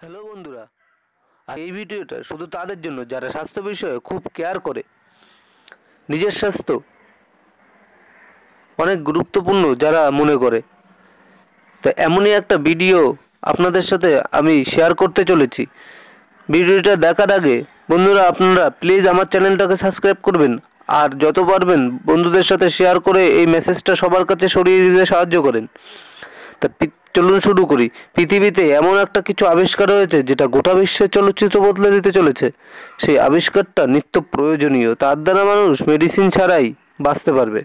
Hello বন্ধুরা, আর এই ভিডিওটা শুধু তাদের জন্য যারা স্বাস্থ্য বিষয়ে খুব কেয়ার করে। নিজের স্বাস্থ্য অনেক গুরুত্বপূর্ণ যারা মনে করে, তা এমনই একটা ভিডিও আপনাদের সাথে আমি শেয়ার করতে চলেছি। ভিডিওটা দেখার আগে বন্ধুরা আপনারা প্লিজ আমার চ্যানেলটাকে সাবস্ক্রাইব করবেন, আর যত পারবেন বন্ধুদের সাথে শেয়ার করে এই মেসেজটা সবার কাছে ছড়িয়ে দিতে সাহায্য করেন। চলুন শুরু করি। পৃথিবীতে এমন একটা কিছু আবিষ্কার হয়েছে যেটা গোটা বিশ্বের চলচ্চিত্র বদলে দিতে চলেছে। সেই আবিষ্কারটা নিত্য প্রয়োজনীয়, তার দ্বারা মানুষ মেডিসিন ছাড়াই বাঁচতে পারবে,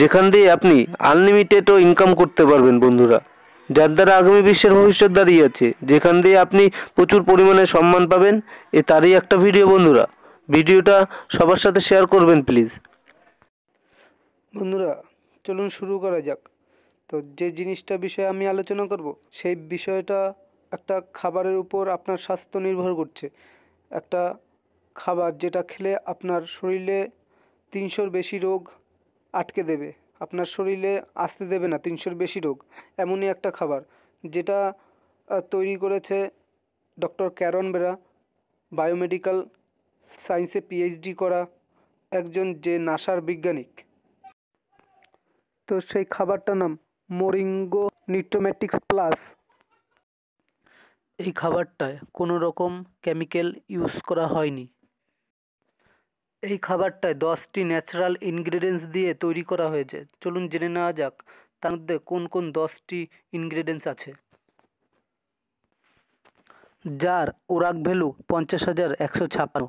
যেখান দিয়ে আপনি আনলিমিটেডও ইনকাম করতে পারবেন বন্ধুরা, যার দ্বারা আগামী বিশ্বের ভবিষ্যৎ দাঁড়িয়ে আছে, যেখান দিয়ে আপনি প্রচুর পরিমাণে সম্মান পাবেন। তারই একটা ভিডিও বন্ধুরা। ভিডিওটা সবার সাথে শেয়ার করবেন প্লিজ। বন্ধুরা চলুন শুরু করা যাক। তো যে জিনিসটা বিষয়ে আমি আলোচনা করব, সেই বিষয়টা একটা খাবারের উপর আপনার স্বাস্থ্য নির্ভর করছে। একটা খাবার যেটা খেলে আপনার শরীরে 300-র বেশি রোগ আটকে দেবে, আপনার শরীরে আসতে দেবে না 300-র বেশি রোগ। এমনই একটা খাবার যেটা তৈরি করেছে ডক্টর ক্যারন বেরা, বায়োমেডিক্যাল সায়েন্সে পিএইচডি করা একজন, যে নাসার বিজ্ঞানিক। তো সেই খাবারটার নাম মোরিঙ্গো নিউট্রোম্যাটিক্স প্লাস। এই খাবারটায় কোনো রকম কেমিক্যাল ইউজ করা হয়নি। এই খাবারটায় 10টি ন্যাচারাল ইনগ্রেডিয়েন্টস দিয়ে তৈরি করা হয়েছে। চলুন জেনে নেওয়া যাক তার মধ্যে কোন কোন 10টি ইনগ্রেডিয়েন্টস আছে, যার ওরাক ভ্যালু 50,156।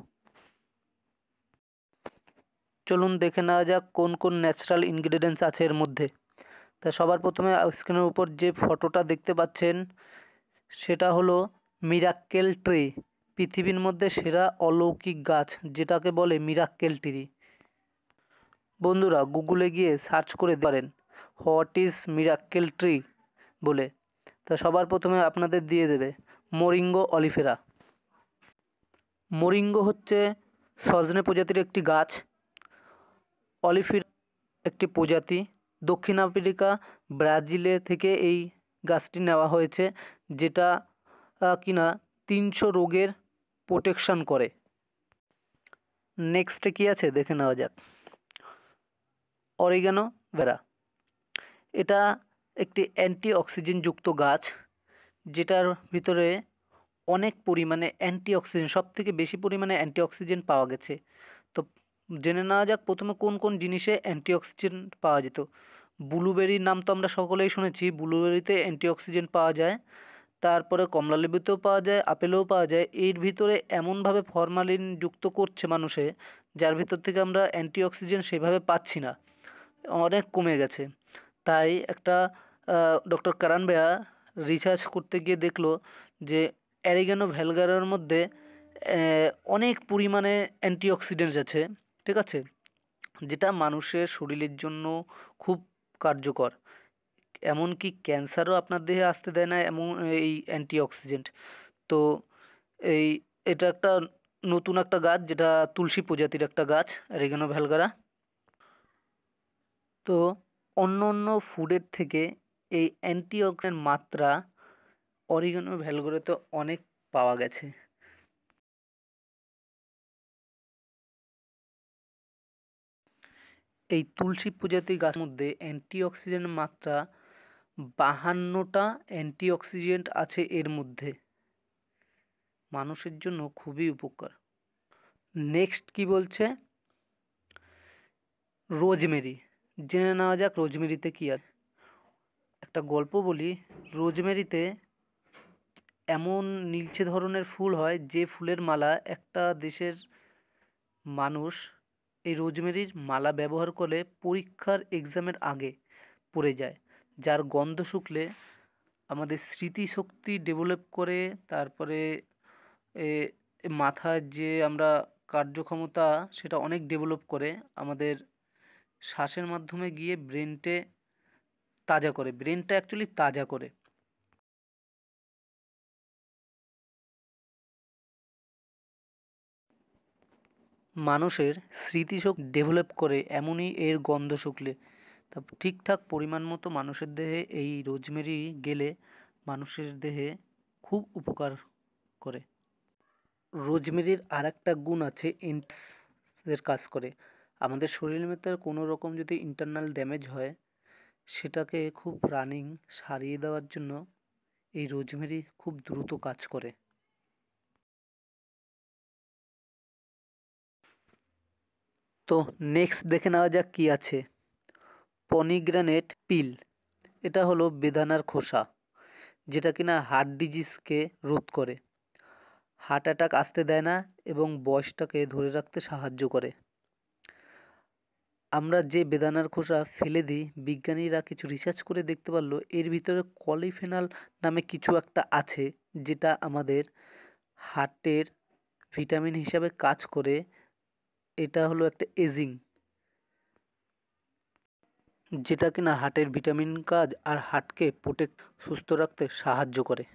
চলুন দেখে নেওয়া যাক কোন কোন ন্যাচারাল ইনগ্রেডিয়েন্টস আছে এর মধ্যে। তা সবার প্রথমে স্ক্রিনের উপর যে ফটোটা দেখতে পাচ্ছেন সেটা হলো মিরাক্কেল ট্রি, পৃথিবীর মধ্যে সেরা অলৌকিক গাছ যেটাকে বলে মিরাক্কেল ট্রি। বন্ধুরা গুগলে গিয়ে সার্চ করে পারেন হোয়াট ইজ মিরাক্কেল ট্রি বলে। তা সবার প্রথমে আপনাদের দিয়ে দেবে মোরিঙ্গো অলিফেরা। মোরিঙ্গো হচ্ছে সজনে প্রজাতির একটি গাছ। অলিফেরা একটি প্রজাতি, দক্ষিণ আফ্রিকা ব্রাজিলে থেকে এই গাছটি নেওয়া হয়েছে, যেটা কিনা 300 রোগের প্রোটেকশন করে। নেক্সটে কি আছে দেখে নেওয়া যাক, অরিগানো ভেরা। এটা একটি অ্যান্টি অক্সিজেনযুক্ত গাছ, যেটার ভিতরে অনেক পরিমাণে অ্যান্টি অক্সিজেন, সব থেকে বেশি পরিমাণে অ্যান্টি অক্সিজেন পাওয়া গেছে। তো জেনে নেওয়া যাক প্রথমে কোন কোন জিনিসে অ্যান্টি অক্সিজেন পাওয়া যেত। ব্লুবেরির নাম তো আমরা সকলেই শুনেছি, ব্লুবেরিতে অ্যান্টি অক্সিজেন পাওয়া যায়। তারপরে কমলালেবুতেও পাওয়া যায়, আপেলেও পাওয়া যায়। এর ভিতরে এমনভাবে ফরমালিন যুক্ত করছে মানুষে, যার ভিতর থেকে আমরা অ্যান্টি অক্সিজেন সেভাবে পাচ্ছি না, অনেক কমে গেছে। তাই একটা ডক্টর কারান বেয়া রিসার্চ করতে গিয়ে দেখলো যে অ্যারিগানো ভ্যালগারের মধ্যে অনেক পরিমাণে অ্যান্টিঅক্সিডেন্টস আছে, ঠিক আছে, যেটা মানুষের শরীরের জন্য খুব কার্যকর। এমনকি ক্যান্সারও আপনার দেহে আসতে দেয় না এমন এই অ্যান্টিঅক্সিডেন্ট। তো এই এটা একটা নতুন একটা গাছ, যেটা তুলসী প্রজাতির একটা গাছ, অ্যারিগানো ভ্যালগারা। তো অন্য অন্য ফুডের থেকে এই অ্যান্টিঅক্সিডেন্ট মাত্রা অরিগানো ভ্যালগারাতে অনেক পাওয়া গেছে। এই তুলসী প্রজাতি গাছের মধ্যে অ্যান্টিঅক্সিডেন্ট মাত্রা 52টা অ্যান্টিঅক্সিডেন্ট আছে এর মধ্যে, মানুষের জন্য খুবই উপকার। নেক্সট কি বলছে, রোজমেরি। জেনে নেওয়া যাক রোজমেরিতে কী আছে। একটা গল্প বলি, রোজমেরিতে এমন নীলচে ধরনের ফুল হয় যে ফুলের মালা একটা দেশের মানুষ এই রোজমেরির মালা ব্যবহার করে পরীক্ষার এক্সামের আগে পড়ে যায়, যার গন্ধ শুকলে আমাদের স্মৃতিশক্তি ডেভেলপ করে, তারপরে এ মাথার যে আমরা কার্যক্ষমতা সেটা অনেক ডেভেলপ করে, আমাদের শ্বাসের মাধ্যমে গিয়ে ব্রেনটা তাজা করে, ব্রেনটা অ্যাকচুয়ালি তাজা করে। মানুষের স্মৃতিশক্তি ডেভেলপ করে এমনই এর গন্ধ শুকলে। তা ঠিকঠাক পরিমাণ মতো মানুষের দেহে এই রোজমেরি গেলে মানুষের দেহে খুব উপকার করে। রোজমেরির আরেকটা গুণ আছে, এর কাজ করে। আমাদের শরীরের মধ্যে কোনো রকম যদি ইন্টারনাল ড্যামেজ হয়, সেটাকে খুব রানিং সারিয়ে দেওয়ার জন্য এই রোজমেরি খুব দ্রুত কাজ করে। তো নেক্সট দেখে নেওয়া যাক কি আছে। পমিগ্রেনেট পিল, এটা হলো বেদানার খোসা, যেটা কিনা হার্ট ডিজিজকে রোধ করে, হার্ট অ্যাটাক আসতে দেয় না এবং বয়সটাকে ধরে রাখতে সাহায্য করে। আমরা যে বেদানার খোসা ফেলে দিই, বিজ্ঞানীরা কিছু রিসার্চ করে দেখতে পারলো এর ভিতরে পলিফেনল নামে কিছু একটা আছে, যেটা আমাদের হার্টের ভিটামিন হিসাবে কাজ করে। এটা হলো একটা এজিং, যেটা কিনা হার্টের ভিটামিন কাজ আর হার্টকে প্রোটেক্ট সুস্থ রাখতে সাহায্য করে।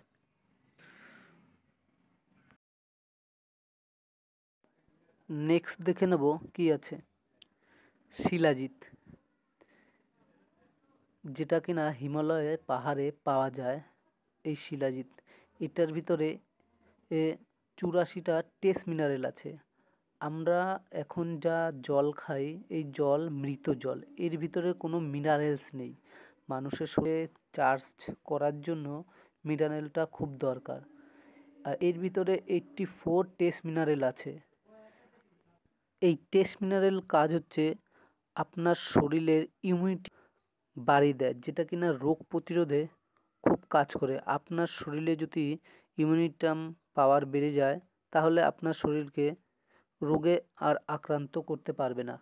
নেক্সট দেখে নেব কি আছে। শিলাজিৎ, যেটা কিনা হিমালয়ের পাহাড়ে পাওয়া যায়। এই শিলাজিৎ, এটার ভিতরে 84টা ট্রেস মিনারেল আছে। আমরা এখন যা জল খাই, এই জল মৃত জল, এর ভিতরে কোনো মিনারেলস নেই। মানুষের শরীরে চার্জ করার জন্য মিনারেলটা খুব দরকার, আর এর ভিতরে 84 ট্রেস মিনারেল আছে। এই ট্রেস মিনারেল কাজ হচ্ছে আপনার শরীরের ইমিউনিটি বাড়িয়ে দেয়, যেটা কিনা রোগ প্রতিরোধে খুব কাজ করে। আপনার শরীরে যদি ইমিউনিটাম পাওয়ার বেড়ে যায়, তাহলে আপনার শরীরকে রোগে আর আক্রান্ত করতে পারবে না।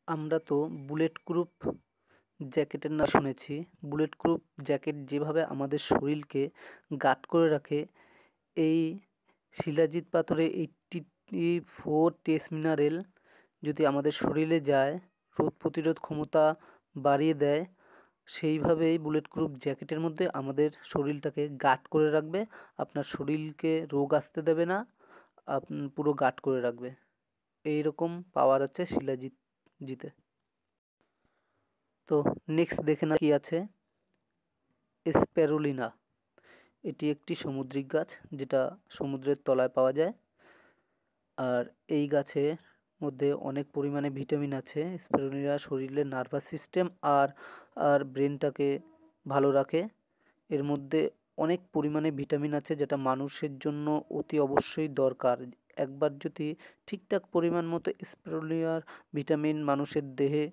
আমরা তো বুলেট প্রুফ জ্যাকেটের নাম শুনেছি। বুলেট প্রুফ জ্যাকেট যেভাবে আমাদের শরীরকে গার্ড করে রাখে, এই শিলাজিৎ পাথরে 84 ট্রেস মিনারেল যদি আমাদের শরীরে যায়, রোগ প্রতিরোধ ক্ষমতা বাড়িয়ে দেয়। সেইভাবেই বুলেট প্রুফ জ্যাকেটের মধ্যে আমাদের শরীরটাকে গার্ড করে রাখবে, আপনার শরীরকে রোগ আসতে দেবে না, পুরো গার্ড করে রাখবে। এইরকম পাওয়ার আছে শিলাজিতে। তো নেক্সট দেখে না কি আছে। স্প্যারুলিনা, এটি একটি সামুদ্রিক গাছ, যেটা সমুদ্রের তলায় পাওয়া যায়। আর এই গাছের মধ্যে অনেক পরিমাণে ভিটামিন আছে। স্প্যারুলিনা শরীরের নার্ভাস সিস্টেম আর ব্রেনটাকে ভালো রাখে। এর মধ্যে অনেক পরিমাণে ভিটামিন আছে, যেটা মানুষের জন্য অতি অবশ্যই দরকার। একবার যদি ঠিকঠাক পরিমাণ মতো স্প্যারুলিনার ভিটামিন মানুষের দেহে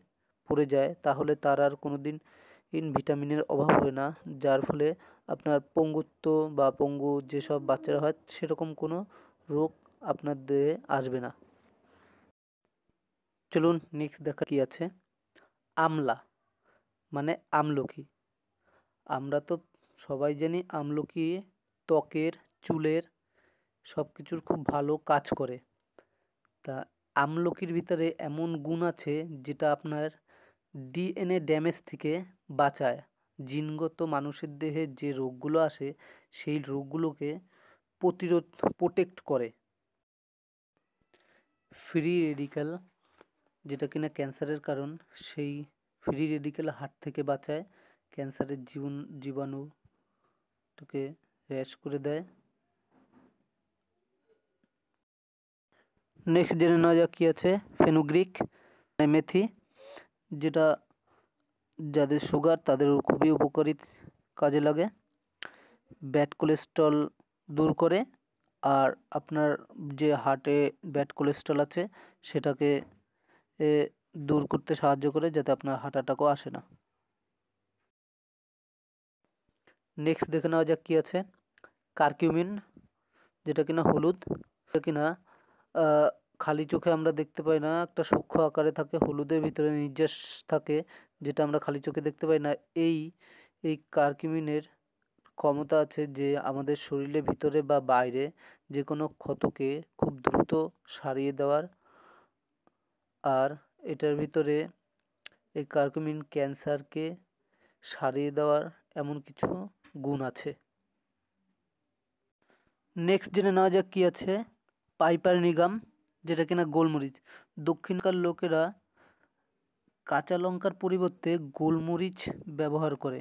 পড়ে যায়, তাহলে তার আর কোনো দিন ভিটামিনের অভাব হবে না, যার ফলে আপনার পঙ্গুত্ব বা পঙ্গু যেসব বাচ্চারা হয়, সেরকম কোনো রোগ আপনার দেহে আসবে না। চলুন নেক্সট দেখা কি আছে। আমলা মানে আমলকি। আমরা তো সবাই জানি আমলকি ত্বকের, চুলের সব কিছুর খুব ভালো কাজ করে। তা আমলকির ভিতরে এমন গুণ আছে, যেটা আপনার ডিএনএ ড্যামেজ থেকে বাঁচায়। জিনগত মানুষের দেহে যে রোগগুলো আসে, সেই রোগগুলোকে প্রোটেক্ট করে। ফ্রি রেডিক্যাল, যেটা কিনা ক্যান্সারের কারণ, সেই ফ্রি রেডিক্যাল হাত থেকে বাঁচায়, ক্যান্সারের জীবাণুটাকে হ্রাস করে দেয়। নেক্সট জেনে নেওয়া যাক কী আছে। ফেনুগ্রিক মেথি, যেটা যাদের সুগার তাদের খুবই উপকারী কাজে লাগে। ব্যাড কোলেস্ট্রল দূর করে, আর আপনার যে হার্টে ব্যাড কোলেস্ট্রল আছে সেটাকে দূর করতে সাহায্য করে, যাতে আপনার হার্ট অ্যাটাকও আসে না। নেক্সট দেখে নেওয়া যাক কী আছে। কারকিউমিন, যেটা কিনা হলুদ, যেটা কিনা খালি চোখে আমরা দেখতে পাই না, একটা সূক্ষ্ম আকারে থাকে, হলুদের ভিতরে নির্যাস থাকে, যেটা আমরা খালি চোখে দেখতে পাই না। এই কারকিউমিনের ক্ষমতা আছে যে আমাদের শরীরের ভিতরে বা বাইরে যে কোনো ক্ষতকে খুব দ্রুত সারিয়ে দেওয়ার। আর এটার ভিতরে এই কারকিউমিন ক্যান্সারকে সারিয়ে দেওয়ার এমন কিছু গুণ আছে। নেক্সট জেনে নেওয়া যাক কী আছে। পাইপারনিগাম, যেটা কিনা গোলমরিচ। দক্ষিণকার লোকেরা কাঁচা লঙ্কার পরিবর্তে গোলমরিচ ব্যবহার করে।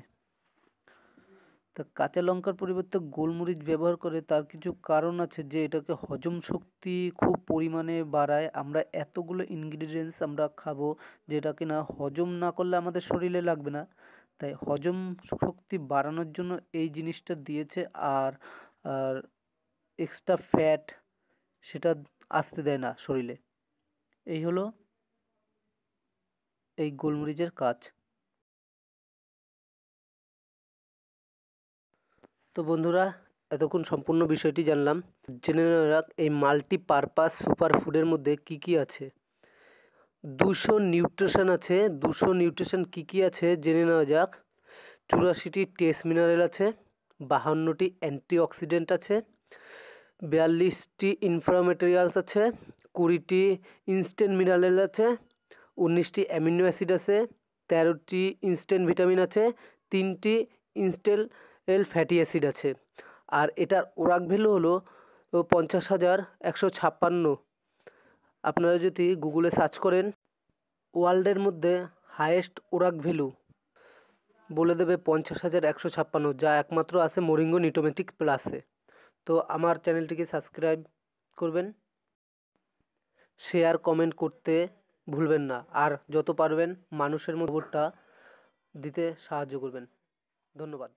তা কাঁচা লঙ্কার পরিবর্তে গোলমরিচ ব্যবহার করে তার কিছু কারণ আছে, যে এটাকে হজম শক্তি খুব পরিমাণে বাড়ায়। আমরা এতগুলো ইনগ্রিডিয়েন্টস আমরা খাবো যেটা কিনা হজম না করলে আমাদের শরীরে লাগবে না, তাই হজম শক্তি বাড়ানোর জন্য এই জিনিসটা দিয়েছে। আর আর এক্সট্রা ফ্যাট সেটা আসতে দেয় না শরীরে। এই হলো এই গোলমরিচের কাজ। তো বন্ধুরা, এতক্ষণ সম্পূর্ণ বিষয়টি জানলাম। জেনে নেওয়া যাক এই মাল্টিপারপাস সুপার ফুডের মধ্যে কি কি আছে। 200 নিউট্রিশন আছে। 200 নিউট্রিশন কি কি আছে জেনে নেওয়া যাক। 84টি ট্রেস মিনারেল আছে, 52টি অ্যান্টিঅক্সিডেন্ট আছে, 42টি ইনফ্লামেটেরিয়ালস আছে, 20টি ইনস্ট্যান্ট মিনারেল আছে, 19টি অ্যামিনো অ্যাসিড আছে, 13টি ইনস্ট্যান্ট ভিটামিন আছে, 3টি ইনস্ট্যান্ট ফ্যাটি অ্যাসিড আছে। আর এটার ওরাক ভ্যালু হলো 50,156। আপনারা যদি গুগলে সার্চ করেন ওয়ার্ল্ডের মধ্যে হায়েস্ট ওরাক ভ্যালু বলে দেবে 50,156, যা একমাত্র আছে মোরিঙ্গো নিটোমেটিক প্লাসে। তো আমার চ্যানেলটিকে সাবস্ক্রাইব করবেন, শেয়ার কমেন্ট করতে ভুলবেন না, আর যত পারবেন মানুষের মধ্যে খবরটা দিতে সাহায্য করবেন। ধন্যবাদ।